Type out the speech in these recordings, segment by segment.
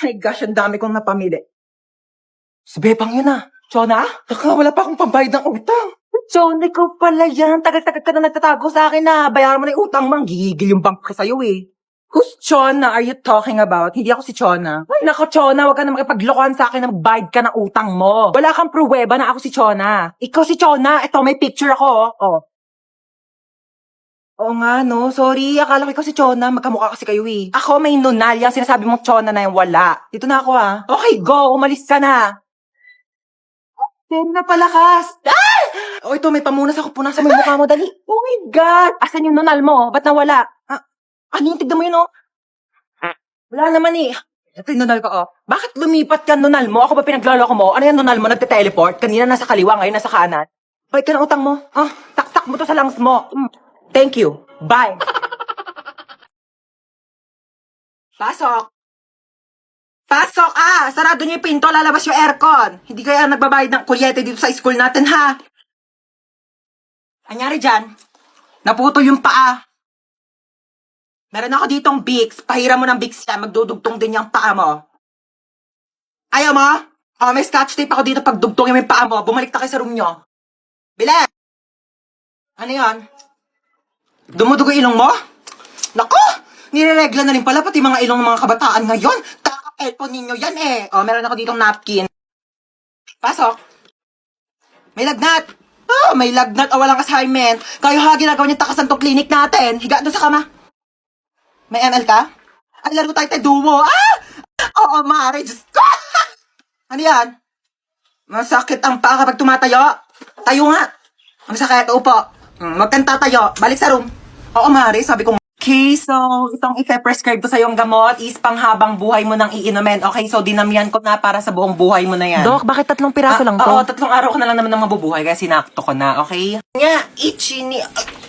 My gosh, ang dami kong napamili. Si Bebang yun ah. Chona? Taka, wala pa akong pambayad ng utang. Chona, ikaw pala yan. Tagal-tagal ka na nagtatago sa akin na. Bayaran mo na yung utang mo. Gigil yung bank ko sa'yo eh. Who's Chona are you talking about? Hindi ako si Chona. Ay, nako Chona, wag ka na makipaglokohan sa akin na magbayad ka ng utang mo. Wala kang pruweba na ako si Chona. Ikaw si Chona. Ito, may picture ako. Oh. Oo nga, no. Sorry, akala ko ikaw si Chona. Magkamukha kasi kayo eh. Ako may nunal. Yung sinasabi mong Chona na yung wala. Dito na ako ah. Okay, go. Umalis ka na. Then na palakas. Ah! Oh, ito, may pamunas ako. Punasan mo yung mukha mo, dali. Oh my God. Asan yung nunal mo? Ba't nawala? Ah, ano yung tignan mo yun, oh? Wala naman eh. Ito yung nunal ko, oh. Bakit lumipat ka nunal mo? Ako ba pinagloloko mo? Ano yung nunal mo? Nagte-teleport? Kanina nasa kaliwa, ngayon nasa kanan. Bayad ka ng utang mo. Ah, taktak mo to sa lungs mo. Thank you. Bye. Pasok. Pasok, ah! Sarado niyo yung pinto, lalabas yung aircon. Hindi kaya nagbabayad ng kuryente dito sa school natin, ha? Anyari dyan? Naputol yung paa. Meron ako ditong Vicks. Pahiram mo ng Vicks yan. Magdudugtong din yung paa mo. Ayaw mo? Oh, may scotch tape ako dito pag dugtongin mo yung paa mo. Bumalik na kayo sa room nyo. Bilis! Ano yan? Dumudugo ilong mo? Naku! Nireregla na rin pala pati mga ilong ng mga kabataan ngayon. Kaka-elpo ninyo yan eh. Oh, meron ako ditong napkin. Pasok. May lagnat. Oh, may lagnat o walang assignment. Kayo ha, ginagawa niyo takasan tong clinic natin. Higa doon sa kama. May ML ka? Ay, laro tayo duo. Ah! Oo, Mare. Diyos ko. Ano yan? Masakit ang paa kapag tumatayo. Tayo nga. Ang sakit, upo. Wag kang tatayo. Balik sa room. Oo, Mare. Sabi ko, okay, so itong i-prescribe ko sa yung gamot is panghabang buhay mo nang iinumin. Okay, so dinamihan ko na para sa buong buhay mo na yan. Dok, bakit 3 piraso lang to? Oo, 3 araw ko na lang naman na mabubuhay kaya sinakto ko na, okay? Nga, itchy ni...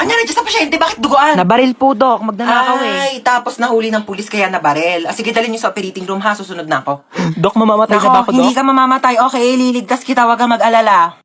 Ano na sa pasyente? Bakit duguan? Nabaril po, Dok. Magnanakaw eh. Ay, tapos nahuli ng pulis kaya nabarel. Ah, sige, dalhin niyo sa operating room ha, susunod na ako. Dok, mamamatay na ba ako, Hindi Dok? ka mamamatay, okay? Liligtas kita, wag kang mag-alala.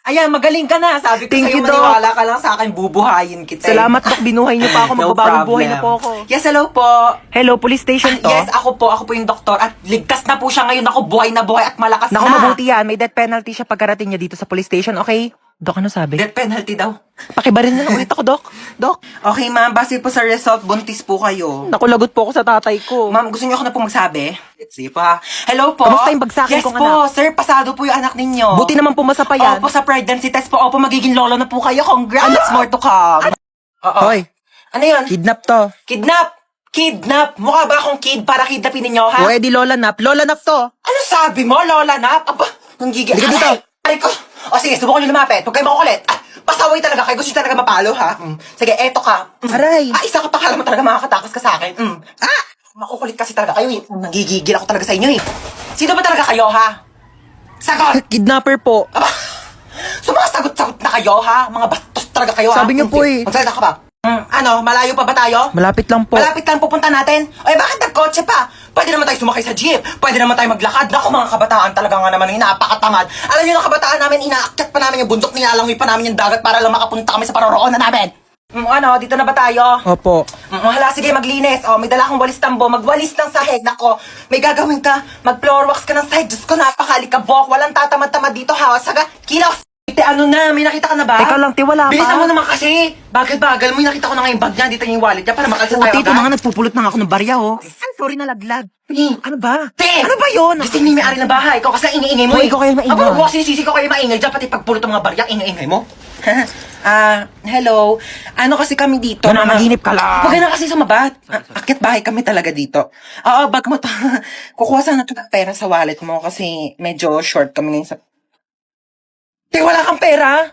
Ayan, magaling ka na. Sabi ko Thank sa'yo, you, Doc. maniwala ka lang sa akin, bubuhayin kita. Salamat, Dok. Binuhay niyo pa ako. No Magbabagong buhay problem. na po ako. Yes, hello po. Hello, police station to? Yes, ako po yung doktor at ligtas na po siya ngayon. Ako, buhay na buhay at malakas Naku, na. mabuti yan. May death penalty siya pagkarating niya dito sa police station, okay? Dok, ano sabi? Death penalty daw. Pakibaril na lang ulit ako, Dok. Dok. Okay, ma'am. Base po sa result, buntis po kayo. Naku, lagot po ako sa tatay ko. Ma'am, gusto niyo ako na po magsabi? Let's see pa. Hello po. Kamusta yung bagsakin yes kong po, anak? sir. Pasado po yung anak ninyo. Buti naman pumasa pa yan. Opo, sa pregnancy test po. Opo, magiging lolo na po kayo. Congrats. More to come. Oo. Hoy, Ano yun? kidnap to. Kidnap. Kidnap. Mukha ba akong kid para kidnapin ninyo, ha? O, edi lola nap. Lola nap to. Ano sabi mo, Lola Nap? Aba, ang gigil. Halika dito. Ay ko. O sige, subukan nyo lumapit. Huwag kayo makukulit. Ah, pasaway talaga kayo. Gusto nyo talaga mapalo, ha? Sige, eto ka. Aray. Ah, isa ka pa. Kala mo talaga makakatakas ka sa akin. Ah! Makukulit kasi talaga kayo, eh. Nagigigil ako talaga sa inyo, eh. Sino ba talaga kayo, ha? Sagot! Kidnapper po. Aba, sumasagot-sagot na kayo, ha? Mga bastos talaga kayo, ha? Sabi niyo po, eh. Magsalita ka ba? Ano, malayo pa ba tayo? Malapit lang po. Malapit lang pupunta natin. Ay, bakit nagkotse pa? Pwede naman tayo sumakay sa jeep. Pwede naman tayo maglakad. Naku, mga kabataan talaga nga naman yung napakatamad. Alam niyo ng kabataan namin, inaakyat pa namin yung bundok, nilalangoy pa namin yung dagat para lang makapunta kami sa paroroonan namin. Ano, dito na ba tayo? Opo. Hala, sige, maglinis. Oh, may dala akong walis tambo. Magwalis ng sahig. Nako, may gagawin ka. Mag-floor wax ka ng sahig. Diyos ko, napakalikabok. Walang tatamad-tamad dito, ha? Saga, kilos. Ano na, may nakita ka na ba? Teka lang, tiwala pa. Bilisan mo naman kasi. Bagal-bagal mo, nakita ko na nga yung bag niya. Dito yung wallet niya para makalsa Oh, tayo tito, agad. mga nagpupulot na nga ako ng barya, oh. Ay, sorry na laglag. Ano ba? Te! Ano ba yun? Gising ni may-ari ng bahay. Ikaw kasi ingay-ingay mo. Hoy, ikaw kayo maingay. Aba, huwag sinisisi ko kayo maingay dyan. Pati pagpulot ng mga barya, ingay-ingay mo. Hello. Ano kasi kami dito? Nananaginip ka lang. Huwag ka na kasi sumabat. Akit bahay kami talaga dito. Oo, bag mo to. Kukuha sana ito ng pera sa wallet mo kasi medyo short kami ngayon sa... Te, wala kang pera?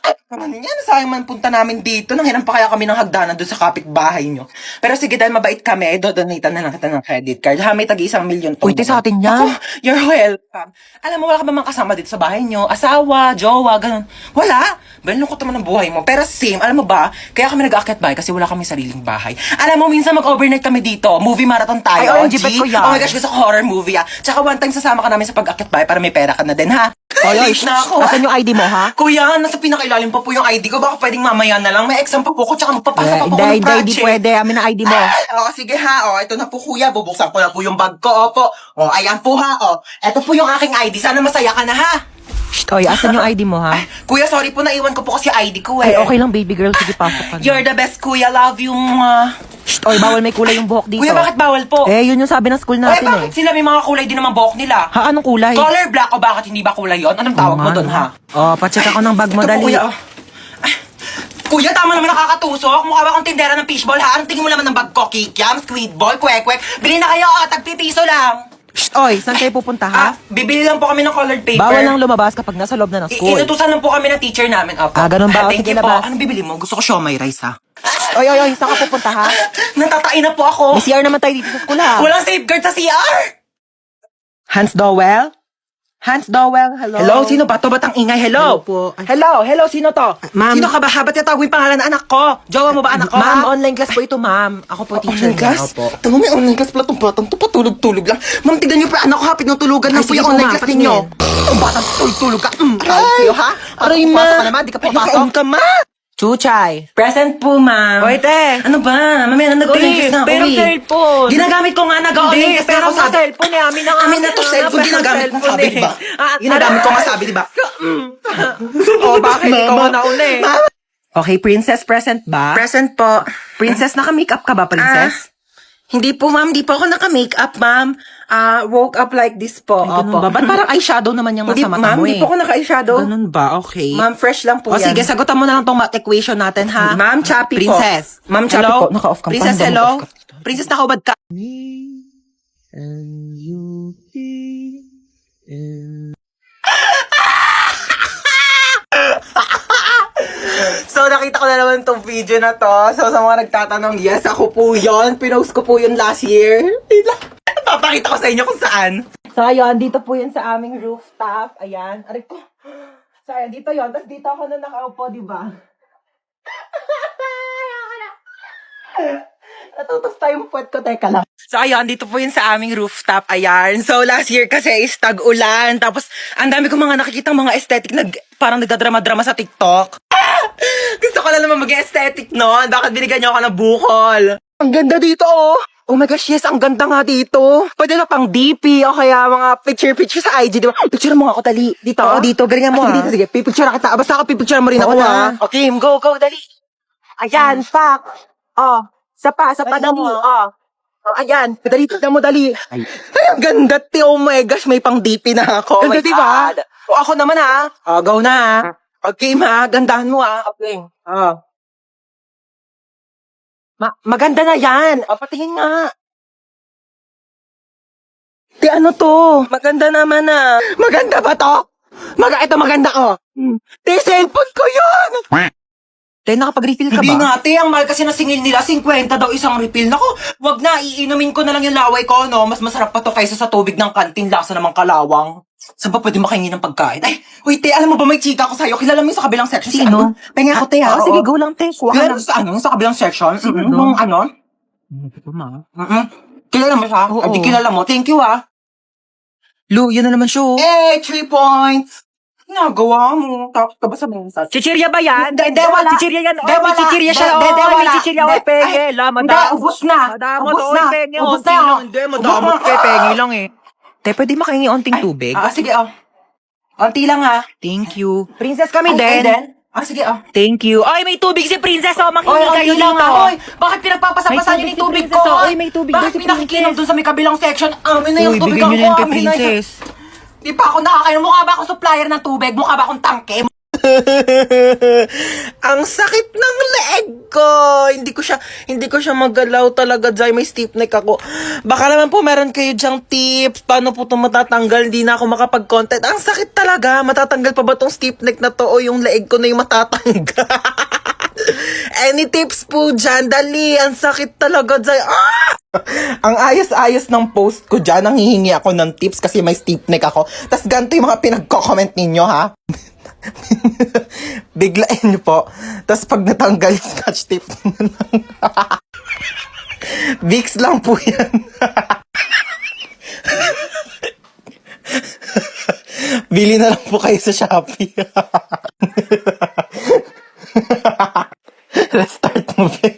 Ay, naman yan. Sayang man punta namin dito. Nanghiram pa kaya kami ng hagdanan doon sa kapitbahay nyo. Pero sige, dahil mabait kami, dodonate na lang kita ng credit card. Ha, may tag-1,000,000 to. Pwede sa atin yan. Ako, you're welcome. Alam mo, wala ka ba mga kasama dito sa bahay nyo? Asawa, jowa, ganun. Wala. Balungkot naman ang buhay mo. Pero same, alam mo ba, kaya kami nag-aakyat bahay kasi wala kami sariling bahay. Alam mo, minsan mag-overnight kami dito. Movie marathon tayo. Ay, OMG, bet ko yan. Oh my gosh, gusto ko horror movie, ah. Tsaka one time sasama ka namin sa pag-aakyat bahay para may pera ka na din, ha? Oy, Late na ako. Asan yung ID mo, ha? Kuya, nasa pinakailalim pa po yung ID ko. Baka pwedeng mamaya na lang. May exam pa po ko, tsaka magpapasa pa po ko ng Hindi project. pwede. Amin na ID mo. Oo, sige ha. Ito na po kuya. Bubuksan ko na po yung bag ko. Opo. Ayan po ha. Ito po yung aking ID. Sana masaya ka na ha. Oy, asan yung ID mo, ha? Kuya, sorry po. Naiwan ko po kasi ID ko Ay, okay lang, baby girl. Sige, pasok ka na. You're the best, kuya. Love you. Oy, bawal may kulay yung buhok dito. Kuya, bakit bawal po? Eh, yun yung sabi ng school Ay, natin, bakit sila may mga kulay din naman buhok nila? Ha, anong kulay? Color black o bakit hindi ba kulay yon? Anong tawag mo doon, ha? Oh, pacheck ako ng bag mo, Ito po, dali. kuya, Ay, kuya, tama naman nakakatusok. Mukha ba akong tindera ng fishball, ha? Anong tingin mo naman ng bag ko? Kikiam, squid ball, kwek-kwek. Bili na kayo, tagpipiso lang. Oy, saan kayo pupunta, ha? Bibili lang po kami ng colored paper. Bawal lang lumabas kapag nasa loob na ng school. Inutusan lang po kami ng teacher namin. Opo. Ganun ba? Thank Sige, you po. labas. Anong bibili mo? Gusto ko siomay rice, ha? Oy, saan ka pupunta, ha? Natatain na po ako. May CR naman tayo dito sa school, ha? Walang safeguard sa CR. Hans Dowell? Hans Dowell, hello? Hello, sino ba to? Ba't ang ingay? Hello? Hello po. Ay. Hello, sino to? Ma'am. Sino ka ba? Ba't tinatawag yung pangalan ng anak ko? Jowa mo ba anak ko? Ma'am, ha? online class po ito, ma'am. Ako po teacher Online class? niya. Opo. Ito may online class pala itong batang to, patulog-tulog lang. Ma'am, tignan niyo pa, anak ko ha, pinutulugan Ay, na po sige yung po, online ma'am, class patingin. ninyo. Itong batang tulog ka. Aray sa'yo ha? Aray, Pasok ma. ka naman, di ka Ay, papasok. naka-on ka, ma. Chuchay. Present po, ma'am. Oy, te. Ano ba? Mamaya na nag-online class na ako pero eh. cellphone. Ginagamit ko nga, nag-online class na pero ako sa sabi. cellphone eh. Amin na nga. Amin na to, cellphone. Ginagamit mo sabi, di ba? Ah, Ginagamit ko nga sabi, di ba? Oh, bakit? Ikaw ang nauna eh. Okay, princess present ba? Present po. Princess, naka-makeup ka ba, princess? Hindi po, ma'am. Di po ako naka-makeup, ma'am. Woke up like this po. Ay, ganun ba? Ba't parang eyeshadow naman yung Hindi, nasa mata ma'am. mo Di eh? po ako naka-eyeshadow. Ganun ba? Okay. Ma'am, fresh lang po O yan. sige, sagutan mo na lang tong math equation natin, ha? Ma'am, choppy po. Princess. Ma'am, choppy Hello? po. Naka-off ka. Princess, Paano ba hello? naka-off ka? Princess, nakaubad ka. So, nakita ko na naman tong video na to. So, sa mga nagtatanong, yes, ako po yon. Pinost ko po yun last year. Papakita ko sa inyo kung saan. So, ayun, dito po yun sa aming rooftop. Ayan. Aray ko. So, ayan, dito yun. Tapos dito ako na nakaupo, di ba? Natutos tayong puwet ko. Teka lang. So, ayun, dito po yun sa aming rooftop. Ayan. So, last year kasi is tag-ulan. Tapos, ang dami ko mga nakikitang mga aesthetic na parang nagdadrama-drama sa TikTok. Gusto ko na naman mag-aesthetic noon. Bakit binigyan niyo ako ng bukol? Ang ganda dito, oh. Oh my gosh, yes, ang ganda nga dito. Pwede na pang DP o kaya mga picture sa IG, di ba? Picture mo nga ako, dali. Dito. Oo, dito. Galingan mo, Sige, ha? dito, sige. Pipicture na kita. Basta ako, pipicture mo rin ako, Oo ha? na. Okay, go, dali. Ayan, fuck. Oh, sa pa, Galingan dali. mo. Oh, ayan. Dali, tignan mo, dali. Ay, ang ganda, te. Oh my gosh, may pang DP na ako. Ganda, Oh my di ba? God. O, ako naman, ha? Oh, go na, ha? Okay, ma. Gandahan mo, ha? Okay. Oh. Maganda na yan. O, patingin nga. Di ano to? Maganda naman ah. Maganda ba to? Ito maganda ko. Di cellphone ko yun! Te, nakapag-refill ka Hindi ba? nga, te. Ang mahal kasi na singil nila, 50 daw isang refill. Naku, wag na, iinumin ko na lang yung laway ko, no? Mas masarap pa to kaysa sa tubig ng kantin, lasa namang kalawang. Saan ba pwede makahingi ng pagkain? Ay, wait, te, alam mo ba may chika ko sa'yo? Kilala mo yung sa kabilang section? Si Sino? ano? Penga ko, te, ha? Oh, sige, go lang, te. Kuha ka Kilala na. mo sa ano? Sa kabilang section? Sino? Yung ano? Hindi ko, ma. Kilala mo siya? Oo. Hindi kilala mo. Thank you, ah. Lu, yun na naman siya, oh. 3 points! Nagawa mo. Tapos ka ba sa mensage? Chichirya ba yan? Hindi, wala. Chichirya yan. Hindi, wala. Chichirya siya. Hindi, May wala. chichirya. Hindi. Oy, penge. Ay, La, Hindi, ubos na. Madamot, Ubos oy, na. penge. Ubos Onti na. lang. Hindi, madamot Ubos ka. na. Penge lang eh. Te, pwede makahingi onting tubig? Sige, oh. Unti lang, ha? Thank you. Princess kami din. Sige, oh. Thank you. Oy, may tubig si Princess. Oh, makinig kayo unti lang, dito. ha? Oy, bakit pinagpapasapasan May niyo yung tubig tubig si ko? Princess, oh. Oy, may tubig daw Bakit si pinakikinom Princess. dun sa may kabilang section? Amin na yung Uy, tubig bigyan ako. nyo na yan kay Amin na yun. Princess. Di pa ako nakakainom. Mukha ba akong supplier ng tubig? Mukha ba akong tangke? Ang sakit ng leg ko. Hindi ko siya magalaw talaga, Jai. May stiff neck ako. Baka naman po meron kayo dyang tips. Paano po ito matatanggal? Hindi na ako makapag-content. Ang sakit talaga. Matatanggal pa ba tong stiff neck na to o yung leg ko na yung matatanggal? Any tips po dyan? Dali. Ang sakit talaga, Jai. Ang ayos-ayos ng post ko dyan. Ang hihingi ako ng tips kasi may stiff neck ako. Tapos ganito yung mga pinagko-comment ninyo, ha? Biglain nyo po. Tapos pag natanggal yung scotch tape nyo lang. Vicks lang po yan. Bili na lang po kayo sa Shopee. Restart mo, be.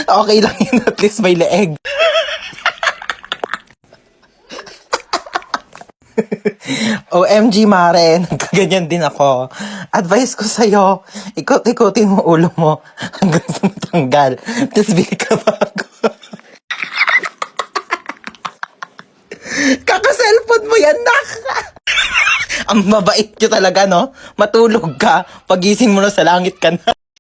Okay lang yun, at least may leeg. OMG, Mare, nagkaganyan din ako. Advice ko sa'yo, ikot-ikotin mo ulo mo hanggang sa matanggal. Tapos bili ka bago. Kaka-cellphone mo yan, nak! Ang mabait nyo talaga, no? Matulog ka, pagising mo na sa langit ka na.